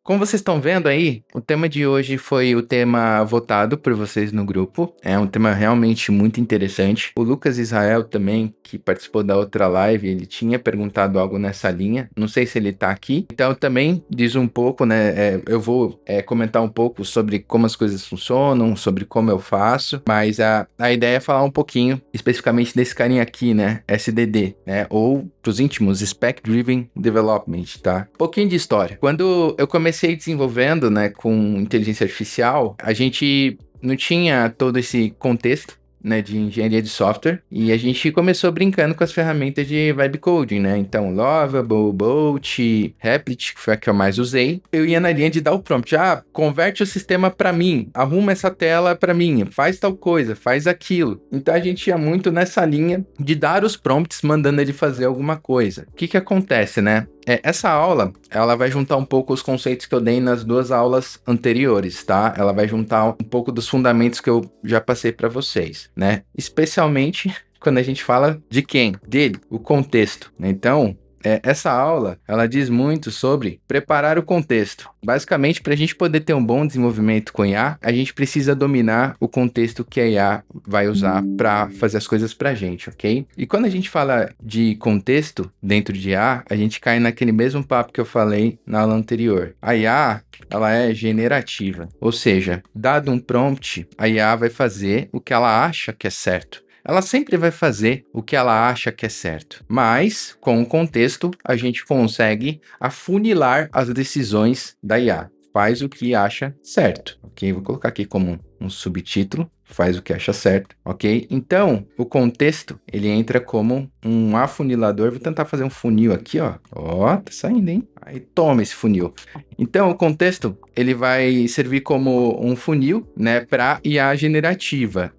Como vocês estão vendo aí, o tema de hoje foi o tema votado por vocês no grupo. É um tema realmente muito interessante. O Lucas Israel também, que participou da outra live, ele tinha perguntado algo nessa linha. Não sei se ele tá aqui. Então também diz um pouco, né? Eu vou comentar um pouco sobre como as coisas funcionam, sobre como eu faço. Mas a ideia é falar um pouquinho especificamente desse carinha aqui, né? SDD, né? Ou pros íntimos, Spec Driven Development, tá? Um pouquinho de história. Quando eu comecei desenvolvendo, né, com inteligência artificial, a gente não tinha todo esse contexto, né, de engenharia de software, e a gente começou brincando com as ferramentas de vibe coding, né? Então, Lovable, Bolt, Replit, que foi a que eu mais usei. Eu ia na linha de dar o prompt, converte o sistema para mim, arruma essa tela para mim, faz tal coisa, faz aquilo. Então a gente ia muito nessa linha de dar os prompts mandando ele fazer alguma coisa. O que acontece, né? Essa aula, ela vai juntar um pouco os conceitos que eu dei nas duas aulas anteriores, tá? Ela vai juntar um pouco dos fundamentos que eu já passei para vocês, né? Especialmente quando a gente fala de quem? Dele, o contexto. Então, essa aula, ela diz muito sobre preparar o contexto. Basicamente, para a gente poder ter um bom desenvolvimento com IA, a gente precisa dominar o contexto que a IA vai usar para fazer as coisas para a gente, ok? E quando a gente fala de contexto dentro de IA, a gente cai naquele mesmo papo que eu falei na aula anterior. A IA, ela é generativa, ou seja, dado um prompt, a IA vai fazer o que ela acha que é certo. Ela sempre vai fazer o que ela acha que é certo, mas com o contexto a gente consegue afunilar as decisões da IA. Faz o que acha certo, ok? Vou colocar aqui como um subtítulo, faz o que acha certo, ok? Então, o contexto, ele entra como um afunilador. Vou tentar fazer um funil aqui, ó. Ó, tá saindo, hein? Aí toma esse funil. Então, o contexto, ele vai servir como um funil, né, para IA generativa.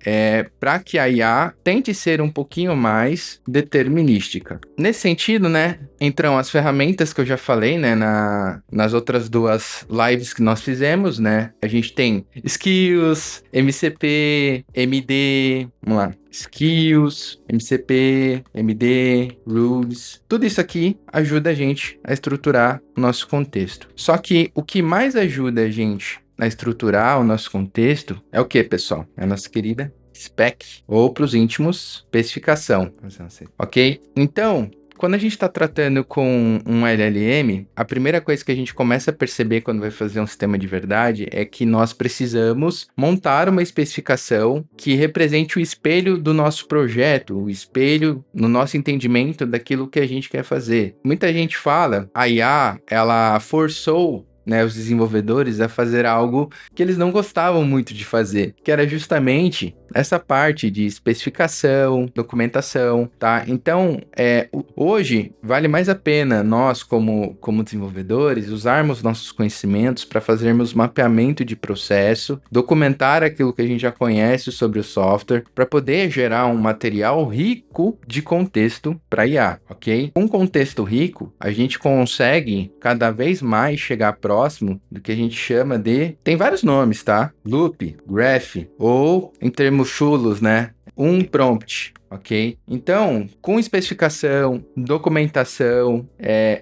Para que a IA tente ser um pouquinho mais determinística. Nesse sentido, né, entram as ferramentas que eu já falei, né, nas outras duas lives que nós fizemos, né? A gente tem Skills, MCP, MD, vamos lá. Skills, MCP, MD, Rules, tudo isso aqui ajuda a gente a estruturar o nosso contexto. Só que o que mais ajuda a gente a estruturar o nosso contexto é o que, pessoal? É a nossa querida spec, ou para os íntimos, especificação, ok? Então, quando a gente está tratando com um LLM, a primeira coisa que a gente começa a perceber quando vai fazer um sistema de verdade é que nós precisamos montar uma especificação que represente o espelho do nosso projeto, o espelho no nosso entendimento daquilo que a gente quer fazer. Muita gente fala, a IA, ela forçou, né, os desenvolvedores a fazer algo que eles não gostavam muito de fazer, que era justamente essa parte de especificação, documentação, tá? Então, hoje, vale mais a pena nós, como desenvolvedores, usarmos nossos conhecimentos para fazermos mapeamento de processo, documentar aquilo que a gente já conhece sobre o software, para poder gerar um material rico de contexto para IA, ok? Com contexto rico, a gente consegue cada vez mais chegar próximo do que a gente chama de... Tem vários nomes, tá? Loop, Graph, ou em termos chulos, né? Um prompt, ok? Então, com especificação, documentação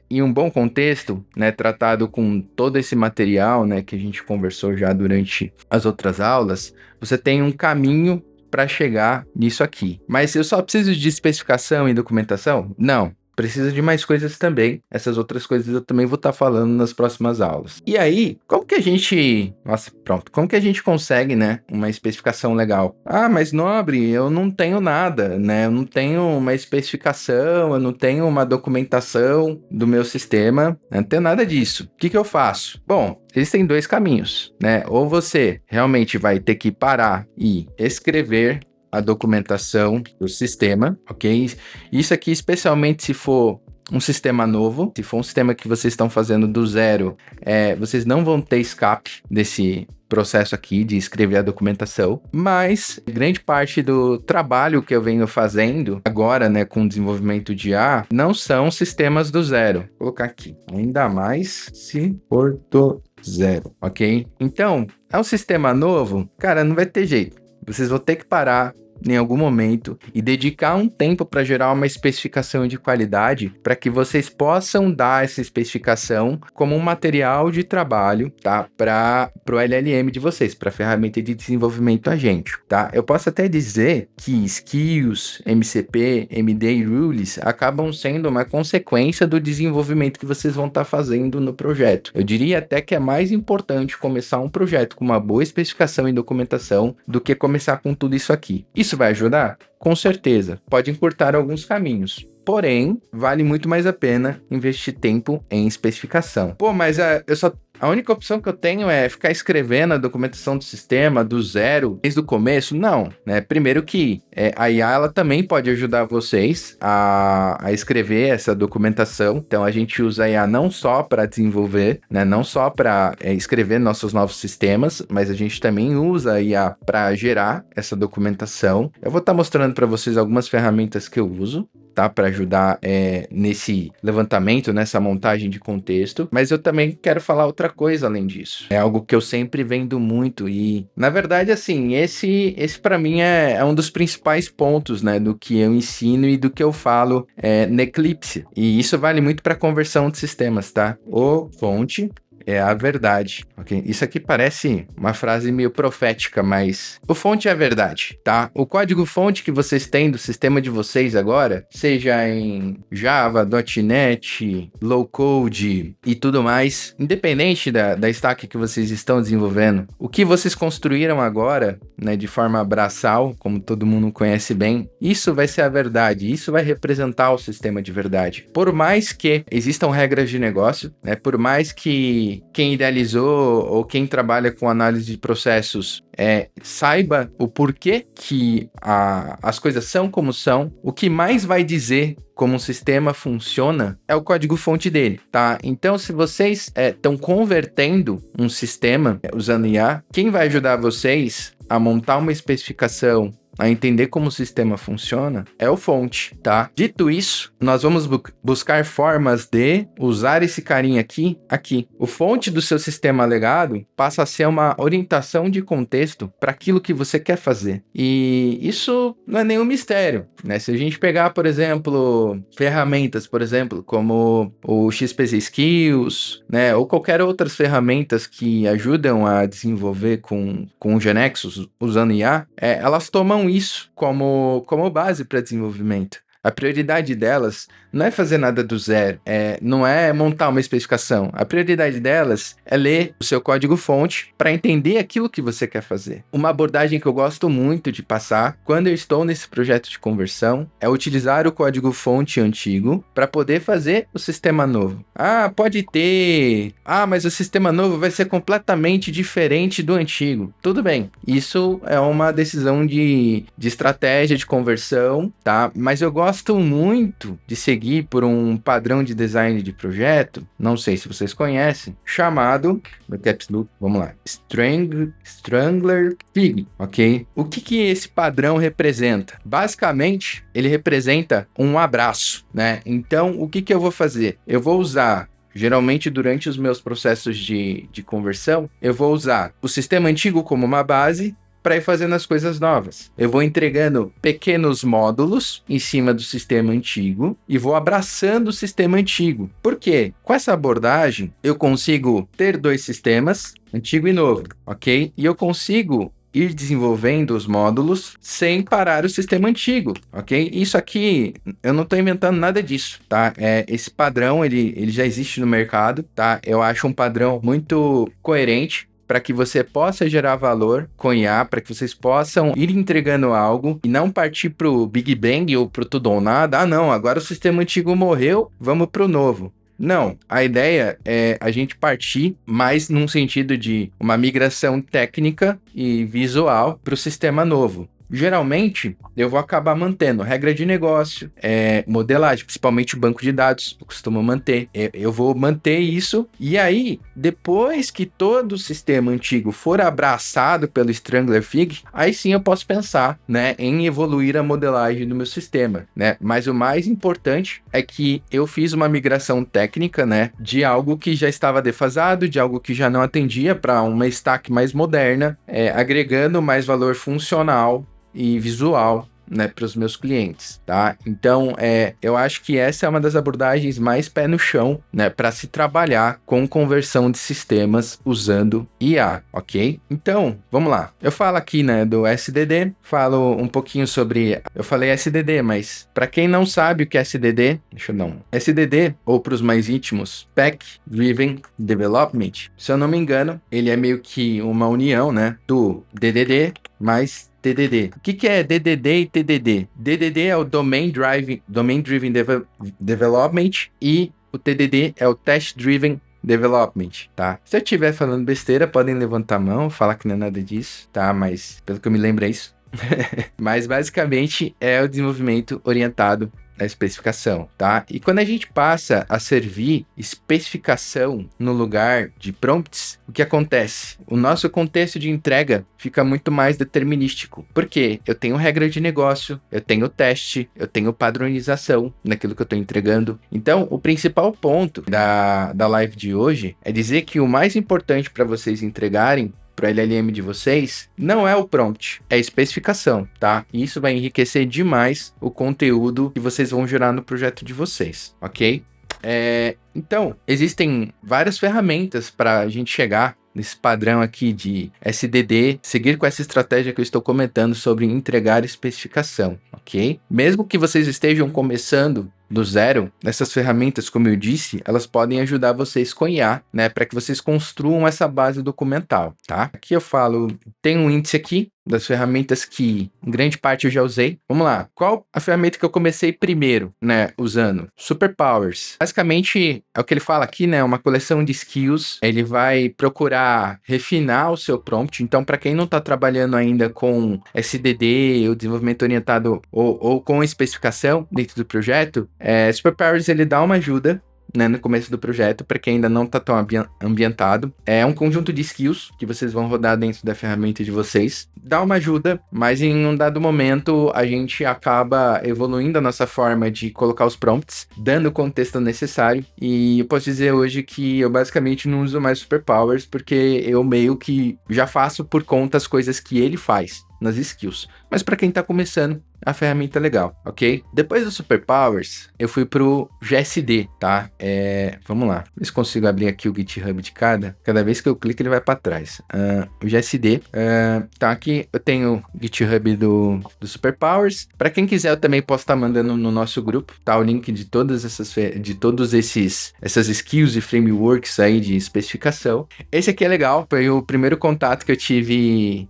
e um bom contexto, né, tratado com todo esse material, né, que a gente conversou já durante as outras aulas, você tem um caminho para chegar nisso aqui. Mas eu só preciso de especificação e documentação? Não. Precisa de mais coisas também. Essas outras coisas eu também vou estar falando nas próximas aulas. E aí, como que a gente... Nossa, pronto. Como que a gente consegue, né, uma especificação legal? Mas Nobre, eu não tenho nada, né? Eu não tenho uma especificação, eu não tenho uma documentação do meu sistema. Eu não tenho nada disso. O que eu faço? Bom, existem dois caminhos, né? Ou você realmente vai ter que parar e escrever a documentação do sistema, ok? Isso aqui, especialmente se for um sistema novo, se for um sistema que vocês estão fazendo do zero, vocês não vão ter escape desse processo aqui de escrever a documentação, mas grande parte do trabalho que eu venho fazendo agora, né, com o desenvolvimento de IA, não são sistemas do zero. Vou colocar aqui, ainda mais se for do zero, ok? Então, é um sistema novo, cara, não vai ter jeito. Vocês vão ter que parar, em algum momento e dedicar um tempo para gerar uma especificação de qualidade para que vocês possam dar essa especificação como um material de trabalho, tá? Para o LLM de vocês, para a ferramenta de desenvolvimento agente, tá? Eu posso até dizer que skills, MCP, MD e rules acabam sendo uma consequência do desenvolvimento que vocês vão estar fazendo no projeto. Eu diria até que é mais importante começar um projeto com uma boa especificação e documentação do que começar com tudo isso aqui. Isso vai ajudar? Com certeza. Pode encurtar alguns caminhos. Porém, vale muito mais a pena investir tempo em especificação. Pô, mas a única opção que eu tenho é ficar escrevendo a documentação do sistema do zero, desde o começo? Não, né? Primeiro que a IA ela também pode ajudar vocês a escrever essa documentação. Então, a gente usa a IA não só para desenvolver, né? Não só para escrever nossos novos sistemas, mas a gente também usa a IA para gerar essa documentação. Eu vou estar mostrando para vocês algumas ferramentas que eu uso, tá? Para ajudar nesse levantamento, nessa montagem de contexto. Mas eu também quero falar outra coisa além disso. É algo que eu sempre vendo muito e, na verdade, assim, esse para mim é um dos principais pontos, né? Do que eu ensino e do que eu falo no Eclipse. E isso vale muito para conversão de sistemas, tá? O fonte é a verdade, ok? Isso aqui parece uma frase meio profética, mas o fonte é a verdade, tá? O código-fonte que vocês têm do sistema de vocês agora, seja em Java, .NET, Low Code e tudo mais, independente da stack que vocês estão desenvolvendo, o que vocês construíram agora, né, de forma braçal, como todo mundo conhece bem, isso vai ser a verdade, isso vai representar o sistema de verdade. Por mais que existam regras de negócio, né, por mais que quem idealizou ou quem trabalha com análise de processos saiba o porquê que as coisas são como são, o que mais vai dizer como um sistema funciona é o código-fonte dele, tá? Então, se vocês estão convertendo um sistema usando IA, quem vai ajudar vocês a montar uma especificação, a entender como o sistema funciona, é o fonte, tá? Dito isso, nós vamos buscar formas de usar esse carinha aqui. O fonte do seu sistema legado passa a ser uma orientação de contexto para aquilo que você quer fazer. E isso não é nenhum mistério, né? Se a gente pegar, por exemplo, ferramentas, por exemplo, como o XPZ Skills, né? Ou qualquer outras ferramentas que ajudam a desenvolver com o GeneXus usando IA, elas tomam isso como base para desenvolvimento. A prioridade delas não é fazer nada do zero, não é montar uma especificação. A prioridade delas é ler o seu código-fonte para entender aquilo que você quer fazer. Uma abordagem que eu gosto muito de passar quando eu estou nesse projeto de conversão é utilizar o código-fonte antigo para poder fazer o sistema novo. Pode ter. Mas o sistema novo vai ser completamente diferente do antigo. Tudo bem, isso é uma decisão de estratégia de conversão, tá? Mas eu gosto muito de seguir por um padrão de design de projeto, não sei se vocês conhecem, chamado, no caps lock, vamos lá, Strangler Fig, ok? O que esse padrão representa? Basicamente, ele representa um abraço, né? Então, o que eu vou fazer? Eu vou usar, geralmente durante os meus processos de conversão, eu vou usar o sistema antigo como uma base para ir fazendo as coisas novas. Eu vou entregando pequenos módulos em cima do sistema antigo e vou abraçando o sistema antigo. Por quê? Com essa abordagem, eu consigo ter dois sistemas, antigo e novo, ok? E eu consigo ir desenvolvendo os módulos sem parar o sistema antigo, ok? Isso aqui, eu não estou inventando nada disso, tá? Esse padrão, ele já existe no mercado, tá? Eu acho um padrão muito coerente para que você possa gerar valor com IA, para que vocês possam ir entregando algo e não partir para o Big Bang ou para o tudo ou nada. Não, agora o sistema antigo morreu, vamos para o novo. Não, a ideia é a gente partir mais num sentido de uma migração técnica e visual para o sistema novo. Geralmente, eu vou acabar mantendo regra de negócio, modelagem, principalmente o banco de dados, eu costumo manter. Eu vou manter isso, e aí, depois que todo o sistema antigo for abraçado pelo Strangler Fig, aí sim eu posso pensar, né, em evoluir a modelagem do meu sistema, né? Mas o mais importante é que eu fiz uma migração técnica, né, de algo que já estava defasado, de algo que já não atendia para uma stack mais moderna, agregando mais valor funcional e visual, né, para os meus clientes, tá? Então, eu acho que essa é uma das abordagens mais pé no chão, né, para se trabalhar com conversão de sistemas usando IA, ok? Então, vamos lá. Eu falo aqui, né, do SDD, falo um pouquinho sobre... Eu falei SDD, mas para quem não sabe o que é SDD, deixa eu dar um... SDD, ou para os mais íntimos, Spec Driven Development, se eu não me engano, ele é meio que uma união, né, do DDD mais TDD. O que é DDD e TDD? DDD é o Domain Driven Development e o TDD é o Test Driven Development, tá? Se eu estiver falando besteira, podem levantar a mão, falar que não é nada disso, tá? Mas pelo que eu me lembro é isso. Mas basicamente é o desenvolvimento orientado à especificação, tá? E quando a gente passa a servir especificação no lugar de prompts, o que acontece? O nosso contexto de entrega fica muito mais determinístico. Por quê? Eu tenho regra de negócio, eu tenho teste, eu tenho padronização naquilo que eu estou entregando. Então, o principal ponto da live de hoje é dizer que o mais importante para vocês entregarem para o LLM de vocês, não é o prompt, é a especificação, tá? E isso vai enriquecer demais o conteúdo que vocês vão gerar no projeto de vocês, ok? Então, existem várias ferramentas para a gente chegar nesse padrão aqui de SDD, seguir com essa estratégia que eu estou comentando sobre entregar especificação, ok? Mesmo que vocês estejam começando do zero, essas ferramentas, como eu disse, elas podem ajudar vocês com IA, né, para que vocês construam essa base documental, tá? Aqui eu falo, tem um índice aqui das ferramentas que, em grande parte, eu já usei. Vamos lá. Qual a ferramenta que eu comecei primeiro, né, usando? Superpowers. Basicamente, é o que ele fala aqui, né, uma coleção de skills. Ele vai procurar refinar o seu prompt. Então, para quem não está trabalhando ainda com SDD, o desenvolvimento orientado ou com especificação dentro do projeto, Superpowers ele dá uma ajuda, né, no começo do projeto, para quem ainda não está tão ambientado. É um conjunto de skills que vocês vão rodar dentro da ferramenta de vocês. Dá uma ajuda, mas em um dado momento a gente acaba evoluindo a nossa forma de colocar os prompts, dando o contexto necessário. E eu posso dizer hoje que eu basicamente não uso mais Superpowers, porque eu meio que já faço por conta as coisas que ele faz nas skills. Mas para quem está começando, a ferramenta é legal, ok? Depois do Superpowers, eu fui pro GSD, tá? Vamos lá. Ver se consigo abrir aqui o GitHub de cada vez que eu clico ele vai para trás. O GSD, tá aqui, eu tenho o GitHub do Superpowers. Para quem quiser, eu também posso estar mandando no nosso grupo, tá? O link de todas essas skills e frameworks aí de especificação. Esse aqui é legal, foi o primeiro contato que eu tive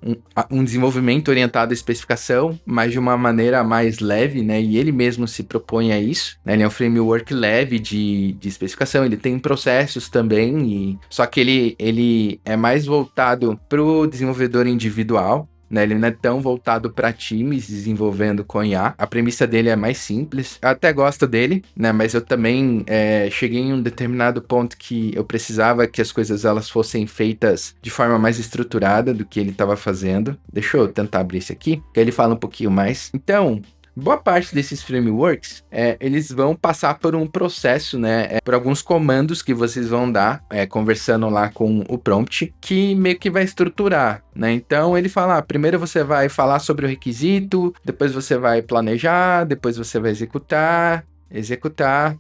um desenvolvimento orientado à especificação, mas de uma maneira mais leve, né? E ele mesmo se propõe a isso, né? Ele é um framework leve de especificação, ele tem processos também, só que ele é mais voltado para o desenvolvedor individual, né? Ele não é tão voltado para times desenvolvendo com IA. A premissa dele é mais simples. Eu até gosto dele, né? Mas eu também cheguei em um determinado ponto que eu precisava que as coisas elas fossem feitas de forma mais estruturada do que ele estava fazendo. Deixa eu tentar abrir esse aqui, que ele fala um pouquinho mais. Então, boa parte desses frameworks, eles vão passar por um processo, né? Por alguns comandos que vocês vão dar, conversando lá com o prompt, que meio que vai estruturar, né? Então, ele fala, primeiro você vai falar sobre o requisito, depois você vai planejar, depois você vai executar,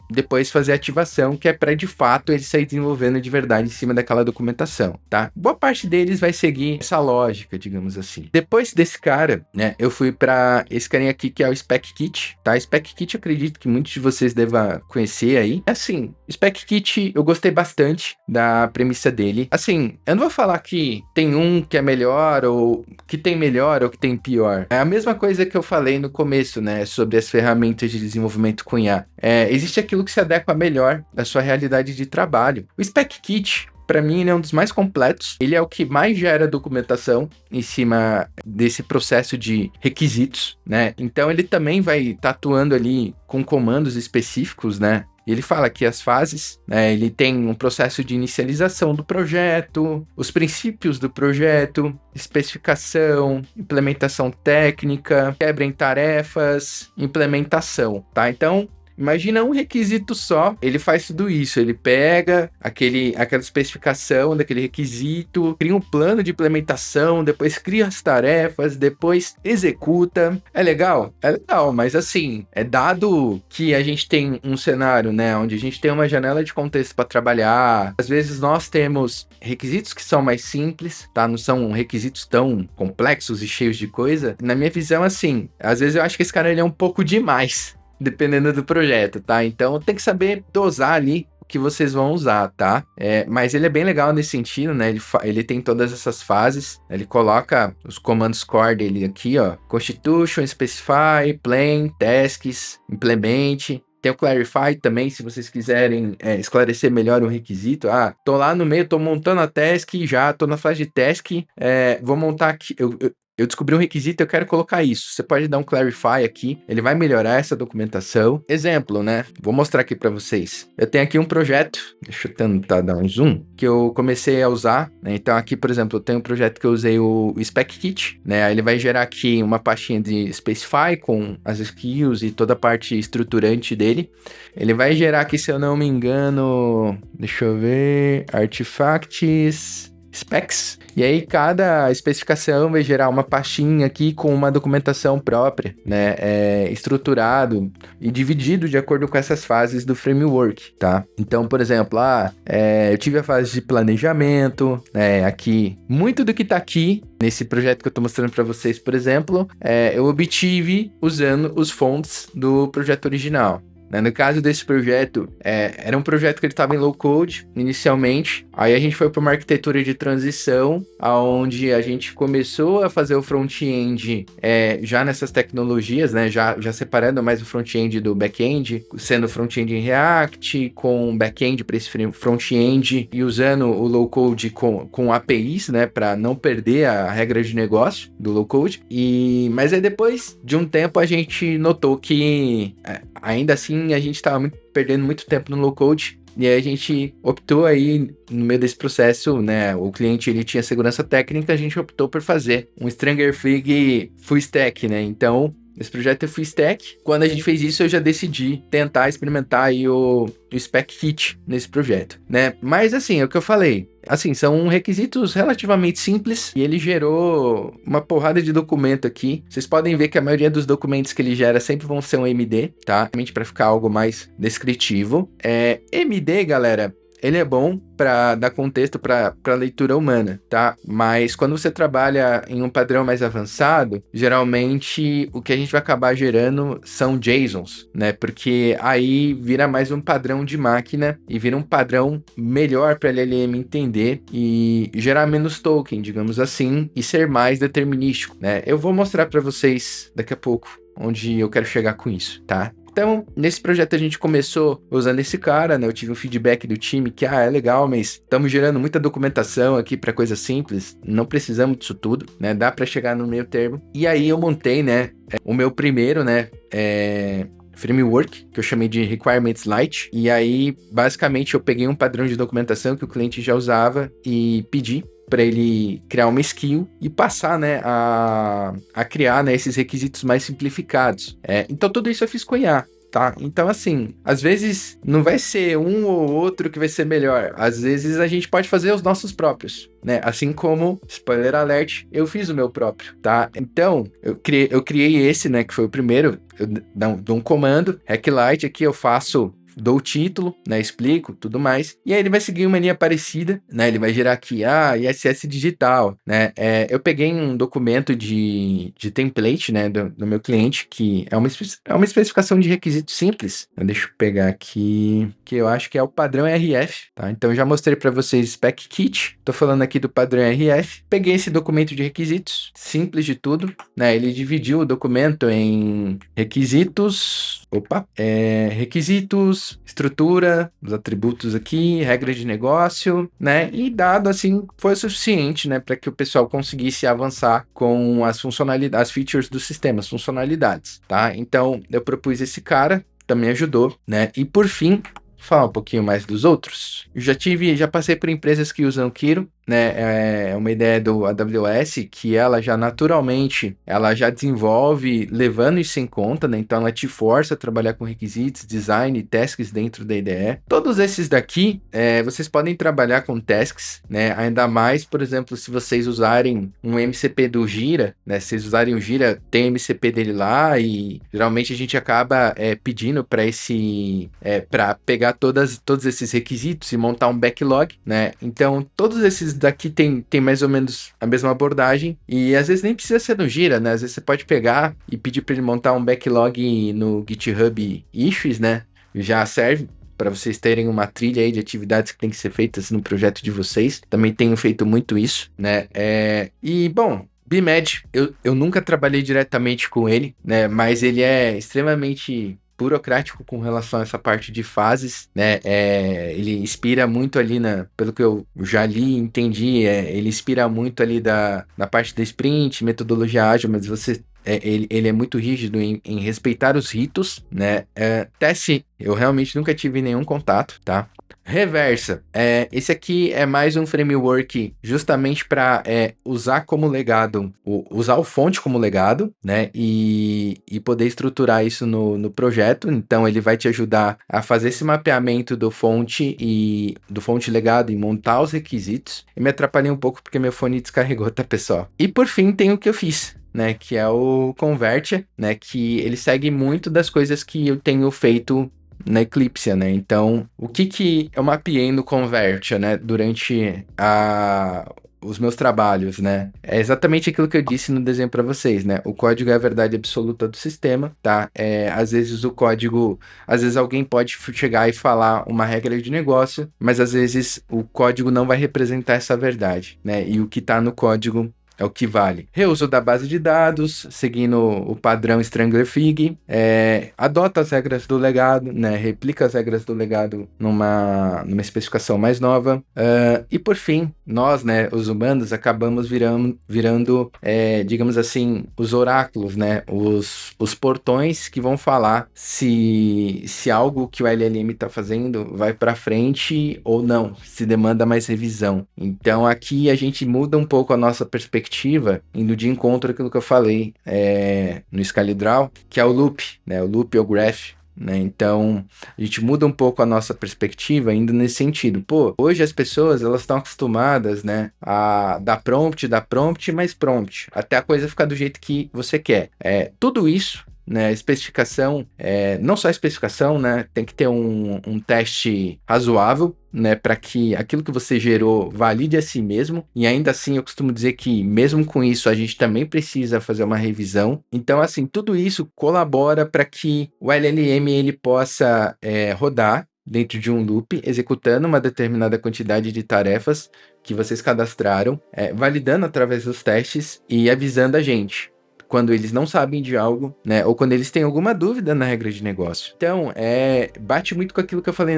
depois fazer a ativação, que é para de fato ele sair desenvolvendo de verdade em cima daquela documentação, tá? Boa parte deles vai seguir essa lógica, digamos assim. Depois desse cara, né, eu fui para esse carinha aqui que é o Spec Kit, tá? Spec Kit eu acredito que muitos de vocês devem conhecer aí. Assim, Spec Kit eu gostei bastante da premissa dele. Assim, eu não vou falar que tem um que é melhor ou que tem melhor ou que tem pior. É a mesma coisa que eu falei no começo, né, sobre as ferramentas de desenvolvimento com IA. Existe aquilo que se adequa melhor à sua realidade de trabalho. O Spec Kit, para mim, ele é um dos mais completos. Ele é o que mais gera documentação em cima desse processo de requisitos, né? Então, ele também vai estar atuando ali com comandos específicos, né? E ele fala que as fases, né, ele tem um processo de inicialização do projeto, os princípios do projeto, especificação, implementação técnica, quebra em tarefas, implementação, tá? Então, Imagina um requisito só, ele faz tudo isso, ele pega aquela especificação daquele requisito, cria um plano de implementação, depois cria as tarefas, depois executa. É legal? É legal, mas assim, é dado que a gente tem um cenário, né, onde a gente tem uma janela de contexto para trabalhar, às vezes nós temos requisitos que são mais simples, tá? Não são requisitos tão complexos e cheios de coisa. Na minha visão, assim, às vezes eu acho que esse cara ele é um pouco demais, dependendo do projeto, tá? Então tem que saber dosar ali o que vocês vão usar, tá? Mas ele é bem legal nesse sentido, né? Ele tem todas essas fases, ele coloca os comandos core dele aqui, ó. Constitution, Specify, Plan, Tasks, Implement. Tem o Clarify também, se vocês quiserem esclarecer melhor um requisito. Ah, tô lá no meio, tô montando a task, já tô na fase de task, vou montar aqui. Eu descobri um requisito, eu quero colocar isso. Você pode dar um clarify aqui, ele vai melhorar essa documentação. Exemplo, né? Vou mostrar aqui para vocês. Eu tenho aqui um projeto, deixa eu tentar dar um zoom, que eu comecei a usar, né? Então aqui, por exemplo, eu tenho um projeto que eu usei o Spec Kit, né? Aí ele vai gerar aqui uma pastinha de Specify com as skills e toda a parte estruturante dele. Ele vai gerar aqui, se eu não me engano, deixa eu ver, artifacts, specs, e aí cada especificação vai gerar uma pastinha aqui com uma documentação própria, né, estruturado e dividido de acordo com essas fases do framework, tá? Então, por exemplo, eu tive a fase de planejamento, aqui, muito do que tá aqui nesse projeto que eu tô mostrando para vocês, por exemplo, eu obtive usando os fontes do projeto original. No caso desse projeto, era um projeto que ele estava em low code inicialmente, aí a gente foi para uma arquitetura de transição, onde a gente começou a fazer o front-end já nessas tecnologias, né, já separando mais o front-end do back-end, sendo front-end em React, com back-end para esse front-end e usando o low code com APIs, né, para não perder a regra de negócio do low code. Mas aí depois de um tempo a gente notou que ainda assim a gente estava perdendo muito tempo no low code, e aí a gente optou aí, no meio desse processo, né, o cliente ele tinha segurança técnica, a gente optou por fazer um Stranger Fig full stack, né, então esse projeto é full stack. Quando a gente fez isso, eu já decidi tentar experimentar aí o Spec Kit nesse projeto, né? Mas assim, é o que eu falei. Assim, são requisitos relativamente simples e ele gerou uma porrada de documento aqui. Vocês podem ver que a maioria dos documentos que ele gera sempre vão ser um MD, tá? Realmente para ficar algo mais descritivo. MD, galera, ele é bom para dar contexto para leitura humana, tá? Mas quando você trabalha em um padrão mais avançado, geralmente o que a gente vai acabar gerando são JSONs, né? Porque aí vira mais um padrão de máquina e vira um padrão melhor para a LLM entender e gerar menos token, digamos assim, e ser mais determinístico, né? Eu vou mostrar para vocês daqui a pouco onde eu quero chegar com isso, tá? Então, nesse projeto a gente começou usando esse cara, né? Eu tive um feedback do time que, é legal, mas estamos gerando muita documentação aqui para coisa simples, não precisamos disso tudo, né? Dá para chegar no meio termo. E aí eu montei, né, o meu primeiro, né, framework, que eu chamei de Requirements Lite, e aí, basicamente, eu peguei um padrão de documentação que o cliente já usava e pedi para ele criar uma skill e passar, né, a criar, né, esses requisitos mais simplificados. Então, tudo isso eu fiz com IA, tá? Então, assim, às vezes não vai ser um ou outro que vai ser melhor. Às vezes a gente pode fazer os nossos próprios, né? Assim como, spoiler alert, eu fiz o meu próprio, tá? Então, eu criei esse, né, que foi o primeiro. Eu dou um comando, Hacklight, aqui eu dou o título, né, explico, tudo mais, e aí ele vai seguir uma linha parecida, né, ele vai gerar aqui, ISS digital, né, eu peguei um documento de template, né, do meu cliente, que é uma especificação de requisito simples, deixa eu pegar aqui, que eu acho que é o padrão RF, tá, então eu já mostrei para vocês Spec Kit, tô falando aqui do padrão RF, peguei esse documento de requisitos, simples de tudo, né, ele dividiu o documento em requisitos, requisitos, estrutura, os atributos aqui, regra de negócio, né? E dado assim, foi o suficiente, né, para que o pessoal conseguisse avançar com as funcionalidades, as features do sistema, as funcionalidades, tá? Então, eu propus esse cara, também ajudou, né? E por fim, falar um pouquinho mais dos outros. Eu já passei por empresas que usam Kiro, né, é uma ideia do AWS que ela já naturalmente, ela já desenvolve levando isso em conta, né? Então ela te força a trabalhar com requisitos, design, tasks dentro da IDE. Todos esses daqui, vocês podem trabalhar com tasks, né? Ainda mais, por exemplo, se vocês usarem um MCP do Gira, né? Se vocês usarem o Gira, tem MCP dele lá e geralmente a gente acaba pedindo para pegar todos esses requisitos e montar um backlog, né? Então, todos esses daqui tem mais ou menos a mesma abordagem e às vezes nem precisa ser no Gira, né? Às vezes você pode pegar e pedir para ele montar um backlog no GitHub Issues, né? Já serve para vocês terem uma trilha aí de atividades que tem que ser feitas no projeto de vocês. Também tenho feito muito isso, né? E, bom, BIMED, eu nunca trabalhei diretamente com ele, né? Mas ele é extremamente burocrático com relação a essa parte de fases, né? Ele inspira muito ali pelo que eu já li e entendi, ele inspira muito ali na parte da sprint, metodologia ágil, mas ele é muito rígido em respeitar os ritos, né? Teste, eu realmente nunca tive nenhum contato, tá? Reversa, esse aqui é mais um framework justamente para usar como legado, usar o fonte como legado, né? E poder estruturar isso no projeto. Então ele vai te ajudar a fazer esse mapeamento do fonte legado e montar os requisitos. E me atrapalhei um pouco porque meu fone descarregou, tá, pessoal? E por fim tem o que eu fiz, né, que é o Convert, né, que ele segue muito das coisas que eu tenho feito na Eclipse, né? Então, o que eu mapeei no Convert, né, durante os meus trabalhos, né? É exatamente aquilo que eu disse no desenho para vocês, né? O código é a verdade absoluta do sistema, tá? Às vezes às vezes alguém pode chegar e falar uma regra de negócio, mas às vezes o código não vai representar essa verdade, né? E o que tá no código é o que vale. Reuso da base de dados, seguindo o padrão Strangler Fig, adota as regras do legado, né? Replica as regras do legado numa especificação mais nova. E por fim, nós, né, os humanos, acabamos virando, digamos assim, os oráculos, né? Os portões que vão falar se algo que o LLM está fazendo vai para frente ou não, se demanda mais revisão. Então aqui a gente muda um pouco a nossa perspectiva, indo de encontro àquilo que eu falei no ScaleDraw, que é o loop, né? O loop ou graph. Né? Então, a gente muda um pouco a nossa perspectiva indo nesse sentido. Pô, hoje as pessoas, elas estão acostumadas, né, a dar prompt, mais prompt, até a coisa ficar do jeito que você quer. Tudo isso, né, especificação, não só a especificação, né, tem que ter um teste razoável, né, para que aquilo que você gerou valide a si mesmo, e ainda assim eu costumo dizer que mesmo com isso a gente também precisa fazer uma revisão. Então, assim, tudo isso colabora para que o LLM ele possa rodar dentro de um loop, executando uma determinada quantidade de tarefas que vocês cadastraram, validando através dos testes e avisando a gente quando eles não sabem de algo, né? Ou quando eles têm alguma dúvida na regra de negócio. Então, bate muito com aquilo que eu falei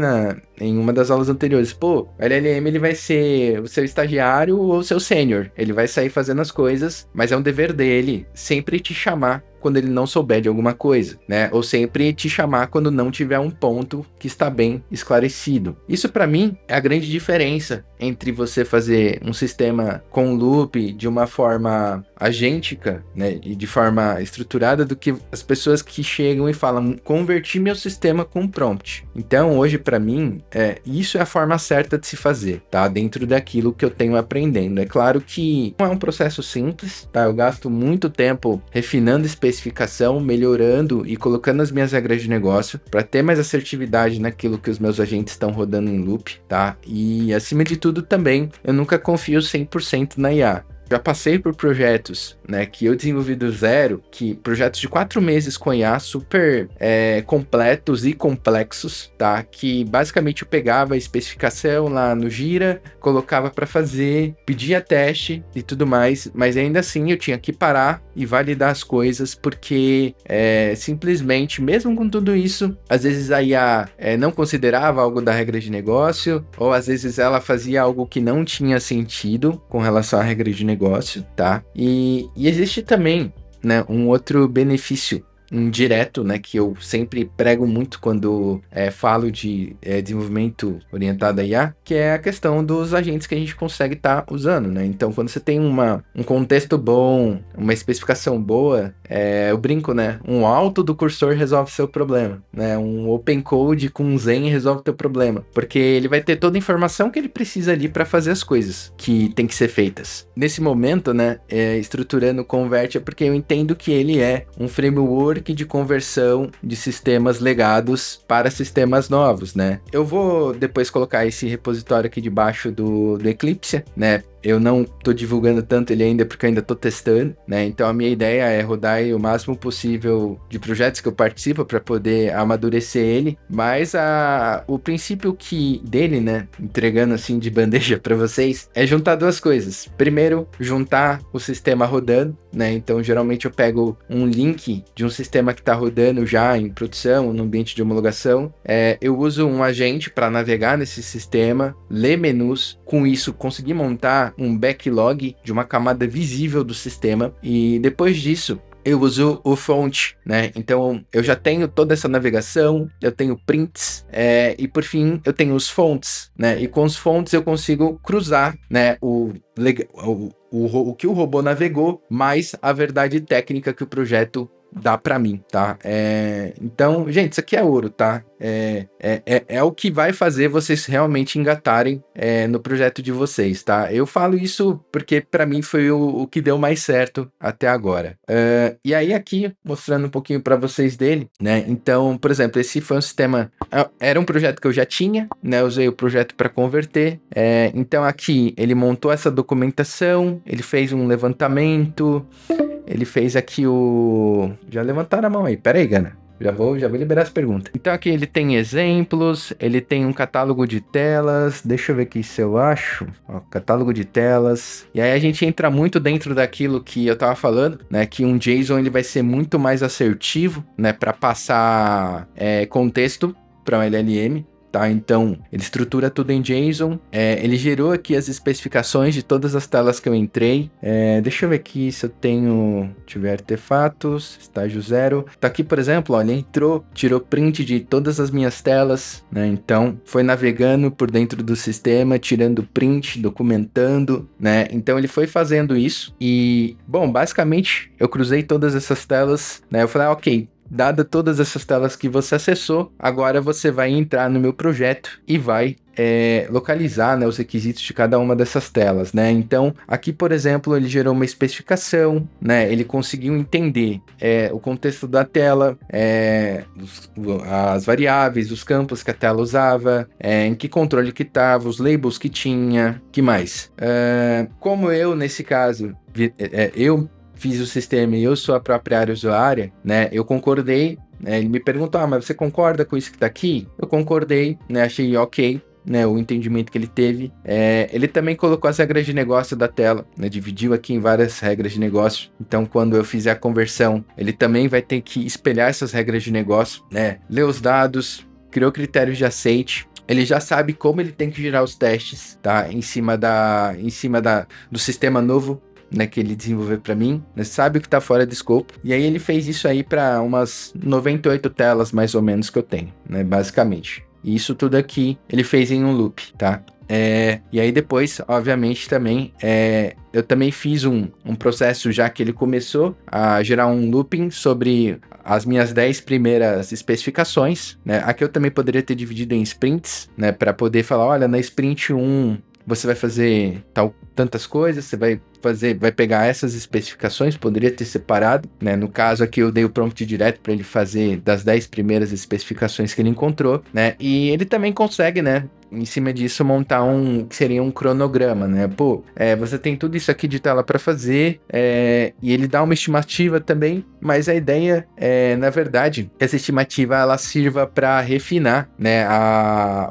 em uma das aulas anteriores. Pô, o LLM ele vai ser o seu estagiário ou o seu sênior. Ele vai sair fazendo as coisas, mas é um dever dele sempre te chamar quando ele não souber de alguma coisa, né? Ou sempre te chamar quando não tiver um ponto que está bem esclarecido. Isso para mim é a grande diferença entre você fazer um sistema com loop de uma forma agêntica, né, e de forma estruturada, do que as pessoas que chegam e falam converti meu sistema com prompt. Então, hoje para mim, isso é a forma certa de se fazer, tá? Dentro daquilo que eu tenho aprendendo. É claro que não é um processo simples, tá? Eu gasto muito tempo refinando especificação, melhorando e colocando as minhas regras de negócio para ter mais assertividade naquilo que os meus agentes estão rodando em loop, tá? E acima de tudo também, eu nunca confio 100% na IA. Já passei por projetos, né, que eu desenvolvi do zero, projetos de 4 meses com IA super completos e complexos, tá? Que basicamente eu pegava a especificação lá no Gira, colocava para fazer, pedia teste e tudo mais, mas ainda assim eu tinha que parar e validar as coisas, porque simplesmente, mesmo com tudo isso, às vezes a IA não considerava algo da regra de negócio, ou às vezes ela fazia algo que não tinha sentido com relação à regra de negócio, tá? E existe também, né, um outro benefício indireto, né, que eu sempre prego muito quando falo de desenvolvimento orientado a IA, que é a questão dos agentes que a gente consegue estar usando, né? Então, quando você tem um contexto bom, uma especificação boa, eu brinco, né? Um alto do cursor resolve seu problema, né? Um open code com um Zen resolve teu problema, porque ele vai ter toda a informação que ele precisa ali para fazer as coisas que tem que ser feitas. Nesse momento, né, estruturando o Convert é porque eu entendo que ele é um framework de conversão de sistemas legados para sistemas novos, né? Eu vou depois colocar esse repositório aqui debaixo do Eclipse, né? Eu não tô divulgando tanto ele ainda porque eu ainda tô testando, né? Então a minha ideia é rodar aí o máximo possível de projetos que eu participo para poder amadurecer ele, mas o princípio dele, né, entregando assim de bandeja para vocês, é juntar duas coisas. Primeiro, juntar o sistema rodando, né? Então geralmente eu pego um link de um sistema que está rodando já em produção, no ambiente de homologação. Eu uso um agente para navegar nesse sistema, ler menus, com isso conseguir montar um backlog de uma camada visível do sistema, e depois disso eu uso o front, né? Então eu já tenho toda essa navegação, eu tenho prints, e por fim eu tenho os fonts, né? E com os fonts eu consigo cruzar, né, o que o robô navegou, mais a verdade técnica que o projeto dá para mim, tá? Então, gente, isso aqui é ouro, tá? É o que vai fazer vocês realmente engatarem no projeto de vocês, tá? Eu falo isso porque para mim foi o que deu mais certo até agora. E aí aqui, mostrando um pouquinho para vocês dele, né? Então, por exemplo, esse foi um sistema... Era um projeto que eu já tinha, né? Eu usei o projeto para converter. Então aqui, ele montou essa documentação, ele fez um levantamento... Ele fez aqui Já levantaram a mão aí. Pera aí, Gana. Já vou liberar as perguntas. Então aqui ele tem exemplos, ele tem um catálogo de telas. Deixa eu ver aqui se eu acho. Ó, catálogo de telas. E aí a gente entra muito dentro daquilo que eu tava falando, né? Que um JSON ele vai ser muito mais assertivo, né? Para passar contexto para um LLM. Tá, então, ele estrutura tudo em JSON. Ele gerou aqui as especificações de todas as telas que eu entrei. Deixa eu ver aqui se eu tenho... Tiver artefatos, estágio 0. Tá aqui, por exemplo, ó, ele entrou, tirou print de todas as minhas telas, né? Então, foi navegando por dentro do sistema, tirando print, documentando, né? Então, ele foi fazendo isso. E, bom, basicamente, eu cruzei todas essas telas, né? Eu falei, ok, dada todas essas telas que você acessou, agora você vai entrar no meu projeto e vai localizar, né, os requisitos de cada uma dessas telas, né? Então, aqui, por exemplo, ele gerou uma especificação, né? Ele conseguiu entender o contexto da tela, as variáveis, os campos que a tela usava, em que controle que estava, os labels que tinha, que mais? Como eu, nesse caso, eu fiz o sistema e eu sou a própria área usuária, né? Eu concordei, né? Ele me perguntou, mas você concorda com isso que tá aqui? Eu concordei, né? Achei ok, né? O entendimento que ele teve. Ele também colocou as regras de negócio da tela, né? Dividiu aqui em várias regras de negócio. Então, quando eu fizer a conversão, ele também vai ter que espelhar essas regras de negócio, né? Ler os dados, criou critérios de aceite. Ele já sabe como ele tem que gerar os testes, tá? Em cima do sistema novo, né, que ele desenvolveu para mim, né, sabe o que tá fora de escopo, e aí ele fez isso aí para umas 98 telas mais ou menos que eu tenho, né, basicamente. E isso tudo aqui ele fez em um loop, tá? E aí depois, obviamente, também eu também fiz um processo, já que ele começou a gerar um looping sobre as minhas 10 primeiras especificações, né? Aqui eu também poderia ter dividido em sprints, né, para poder falar, olha, na sprint 1 você vai fazer tantas coisas, você vai pegar essas especificações, poderia ter separado, né? No caso aqui eu dei o prompt direto para ele fazer das 10 primeiras especificações que ele encontrou, né? E ele também consegue, né, em cima disso, montar que seria um cronograma, né? Pô, você tem tudo isso aqui de tela para fazer, e ele dá uma estimativa também, mas a ideia na verdade, essa estimativa ela sirva para refinar, né,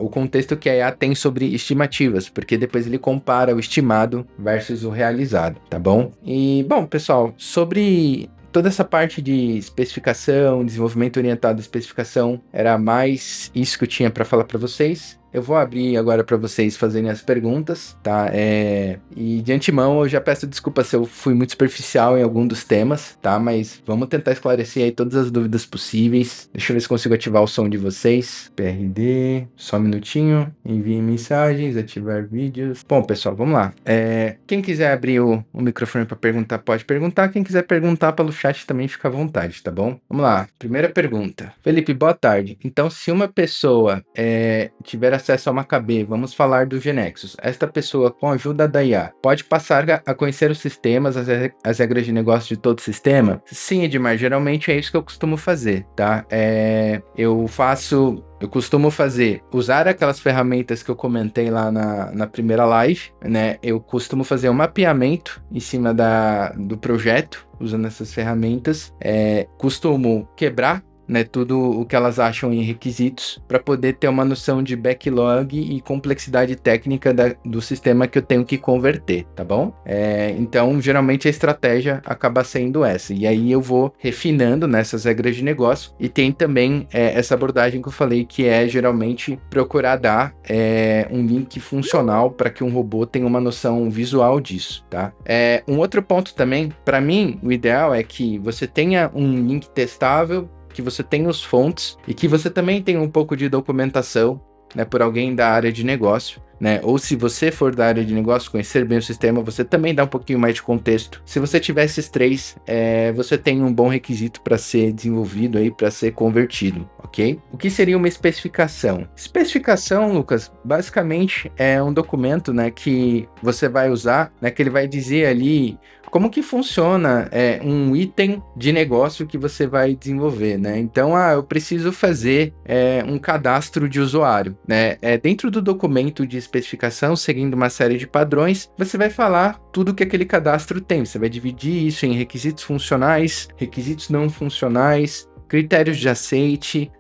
o contexto que a IA tem sobre estimativas, porque depois ele compara o estimado versus o realizado, tá bom? E, bom, pessoal, sobre toda essa parte de especificação, desenvolvimento orientado à especificação, era mais isso que eu tinha para falar para vocês. eu vou abrir agora para vocês fazerem as perguntas, tá? E de antemão eu já peço desculpa se eu fui muito superficial em algum dos temas, tá? Mas vamos tentar esclarecer aí todas as dúvidas possíveis. Deixa eu ver se consigo ativar o som de vocês. PRD, só um minutinho. Envie mensagens, ativar vídeos. Bom, pessoal, vamos lá. Quem quiser abrir o microfone para perguntar, pode perguntar. Quem quiser perguntar pelo chat também fica à vontade, tá bom? Vamos lá. Primeira pergunta. Felipe, boa tarde. Então, se uma pessoa tiver acesso a uma KB, vamos falar do GeneXus. Esta pessoa, com a ajuda da IA, pode passar a conhecer os sistemas, as regras de negócio de todo o sistema? Sim, Edmar, geralmente é isso que eu costumo fazer, tá? Eu costumo usar aquelas ferramentas que eu comentei lá na primeira live, né? Eu costumo fazer um mapeamento em cima do projeto, usando essas ferramentas. Costumo quebrar, né, tudo o que elas acham em requisitos para poder ter uma noção de backlog e complexidade técnica do sistema que eu tenho que converter, tá bom? Então, geralmente a estratégia acaba sendo essa. E aí eu vou refinando nessas regras de negócio. E tem também essa abordagem que eu falei, que é geralmente procurar dar um link funcional para que um robô tenha uma noção visual disso, tá? Um outro ponto também, para mim, o ideal é que você tenha um link testável, que você tenha os fontes e que você também tenha um pouco de documentação, né, por alguém da área de negócio, né? Ou se você for da área de negócio, conhecer bem o sistema, você também dá um pouquinho mais de contexto. Se você tiver esses três, você tem um bom requisito para ser desenvolvido aí, para ser convertido, ok? O que seria uma especificação? Especificação, Lucas, basicamente é um documento, né, que você vai usar, né, que ele vai dizer ali como que funciona um item de negócio que você vai desenvolver, né? Então, eu preciso fazer um cadastro de usuário, né? Dentro do documento de especificação, seguindo uma série de padrões, você vai falar tudo que aquele cadastro tem. Você vai dividir isso em requisitos funcionais, requisitos não funcionais, critérios de aceite,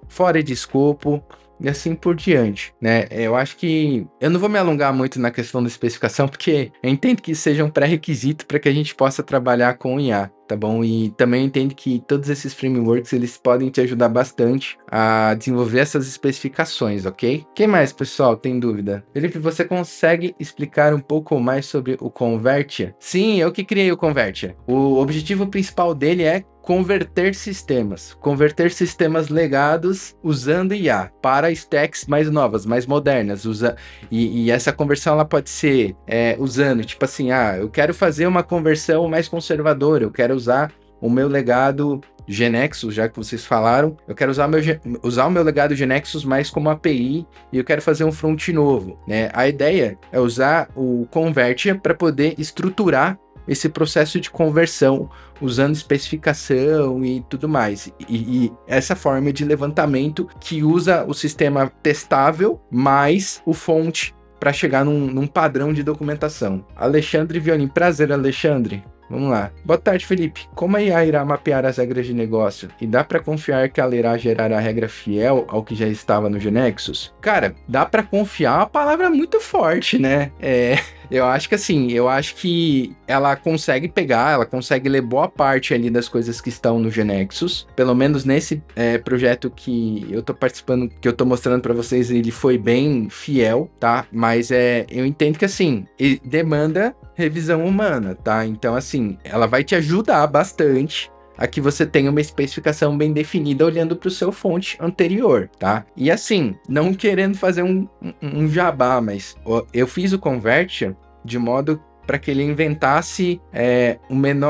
fora de escopo, e assim por diante, né? Eu acho que eu não vou me alongar muito na questão da especificação, porque eu entendo que seja um pré-requisito para que a gente possa trabalhar com IA, tá bom? E também entendo que todos esses frameworks, eles podem te ajudar bastante a desenvolver essas especificações, ok? Quem mais, pessoal, tem dúvida? Felipe, você consegue explicar um pouco mais sobre o Convertia? Sim, eu que criei o Convertia. O objetivo principal dele é converter sistemas legados usando IA para stacks mais novas, mais modernas. E essa conversão ela pode ser usando, tipo assim, eu quero fazer uma conversão mais conservadora, eu quero usar o meu legado GeneXus, já que vocês falaram, eu quero usar o meu legado GeneXus mais como API e eu quero fazer um front novo, né? A ideia é usar o Convertia para poder estruturar esse processo de conversão usando especificação e tudo mais. E essa forma de levantamento que usa o sistema testável mais o fonte para chegar num padrão de documentação. Alexandre Violim, prazer, Alexandre. Vamos lá. Boa tarde, Felipe. Como a IA irá mapear as regras de negócio? E dá para confiar que ela irá gerar a regra fiel ao que já estava no GeneXus? Cara, dá para confiar é uma palavra muito forte, né? Eu acho que ela consegue ela consegue ler boa parte ali das coisas que estão no GeneXus. Pelo menos nesse projeto que eu tô participando, que eu tô mostrando para vocês, ele foi bem fiel, tá? Mas eu entendo que, assim, demanda revisão humana, tá? Então, assim, ela vai te ajudar bastante a que você tenha uma especificação bem definida olhando para o seu fonte anterior, tá? E assim, não querendo fazer um jabá, mas eu fiz o Convertia de modo para que ele inventasse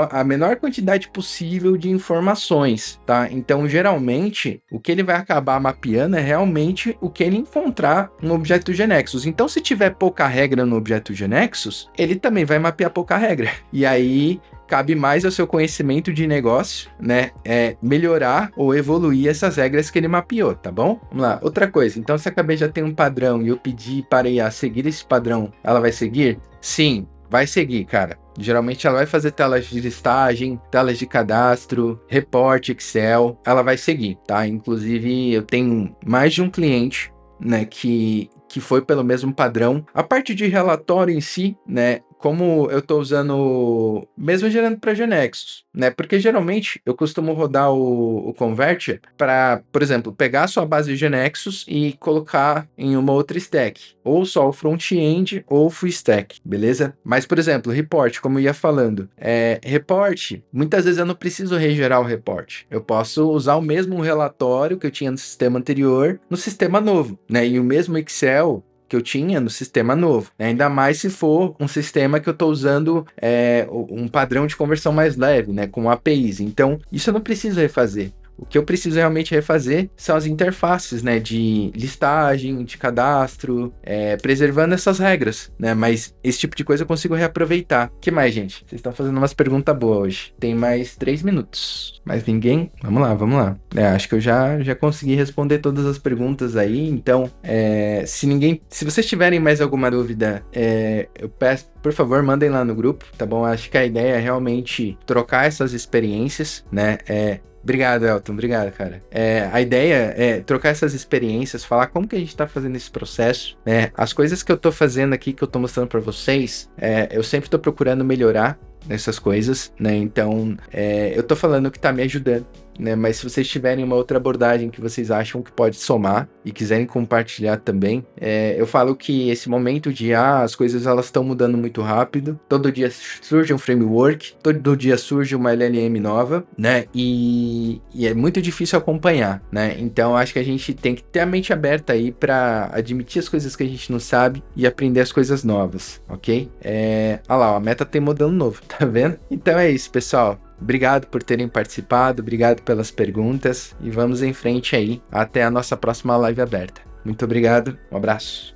a menor quantidade possível de informações, tá? Então, geralmente, o que ele vai acabar mapeando é realmente o que ele encontrar no objeto GeneXus. Então, se tiver pouca regra no objeto GeneXus, ele também vai mapear pouca regra. E aí, cabe mais ao seu conhecimento de negócio, né? Melhorar ou evoluir essas regras que ele mapeou, tá bom? Vamos lá. Outra coisa, então se a KB já tem um padrão e eu pedir para a IA seguir esse padrão, ela vai seguir? Sim, vai seguir, cara. Geralmente ela vai fazer telas de listagem, telas de cadastro, reporte, Excel, ela vai seguir, tá? Inclusive, eu tenho mais de um cliente, né, que foi pelo mesmo padrão. A parte de relatório em si, né, como eu tô usando, mesmo gerando para GeoNexus, né? Porque geralmente eu costumo rodar o Converter para, por exemplo, pegar a sua base de GeoNexus e colocar em uma outra stack, ou só o front-end ou o full stack, beleza? Mas, por exemplo, report, como eu ia falando, report, muitas vezes eu não preciso regerar o report. Eu posso usar o mesmo relatório que eu tinha no sistema anterior no sistema novo, né? E o mesmo Excel que eu tinha no sistema novo. Ainda mais se for um sistema que eu estou usando um padrão de conversão mais leve, né, com APIs. Então, isso eu não preciso refazer. O que eu preciso realmente refazer são as interfaces, né, de listagem, de cadastro, preservando essas regras, né, mas esse tipo de coisa eu consigo reaproveitar. O que mais, gente? Vocês estão fazendo umas perguntas boas hoje. Tem mais 3 minutos. Mais ninguém? Vamos lá, vamos lá. Acho que eu já consegui responder todas as perguntas aí, então, se vocês tiverem mais alguma dúvida, eu peço, por favor, mandem lá no grupo, tá bom? Acho que a ideia é realmente trocar essas experiências, né, Obrigado, Elton. Obrigado, cara. A ideia é trocar essas experiências, falar como que a gente tá fazendo esse processo, né? As coisas que eu tô fazendo aqui, que eu tô mostrando para vocês, eu sempre tô procurando melhorar nessas coisas, né? Então, eu tô falando que tá me ajudando, né? Mas se vocês tiverem uma outra abordagem que vocês acham que pode somar e quiserem compartilhar também, eu falo que esse momento de as coisas elas estão mudando muito rápido, todo dia surge um framework, todo dia surge uma LLM nova, né? E é muito difícil acompanhar, né? Então acho que a gente tem que ter a mente aberta aí para admitir as coisas que a gente não sabe e aprender as coisas novas, ok? Olha lá, a meta tem modelo novo, tá vendo? Então é isso, pessoal. Obrigado por terem participado, obrigado pelas perguntas e vamos em frente aí até a nossa próxima live aberta. Muito obrigado, um abraço.